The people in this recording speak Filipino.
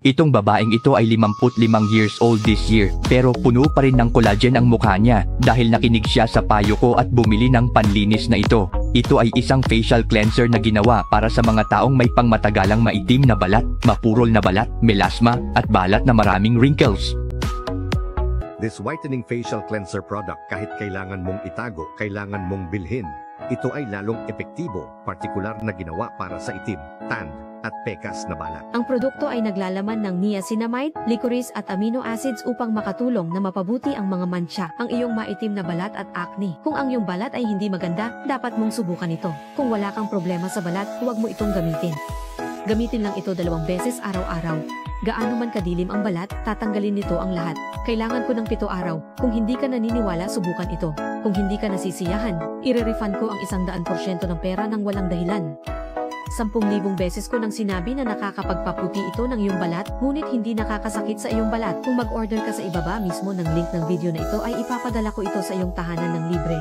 Itong babaeng ito ay 55 years old this year, pero puno pa rin ng collagen ang mukha niya dahil nakinig siya sa payo ko at bumili ng panlinis na ito. Ito ay isang facial cleanser na ginawa para sa mga taong may pangmatagalang maitim na balat, mapurol na balat, melasma, at balat na maraming wrinkles. This whitening facial cleanser product kahit kailangan mong itago, kailangan mong bilhin. Ito ay lalong epektibo, partikular na ginawa para sa itim, tan, at pekas na balat. Ang produkto ay naglalaman ng niacinamide, licorice at amino acids upang makatulong na mapabuti ang mga mancha, ang iyong maitim na balat at acne. Kung ang iyong balat ay hindi maganda, dapat mong subukan ito. Kung wala kang problema sa balat, huwag mo itong gamitin. Gamitin lang ito 2 beses araw-araw. Gaano man kadilim ang balat, tatanggalin nito ang lahat. Kailangan ko ng 7 araw. Kung hindi ka naniniwala, subukan ito. Kung hindi ka nasisiyahan, ire-refund ko ang 100% ng pera ng walang dahilan. 10,000 beses ko nang sinabi na nakakapagpaputi ito ng iyong balat, ngunit hindi nakakasakit sa iyong balat. Kung mag-order ka sa ibaba mismo ng link ng video na ito ay ipapadala ko ito sa iyong tahanan ng libre.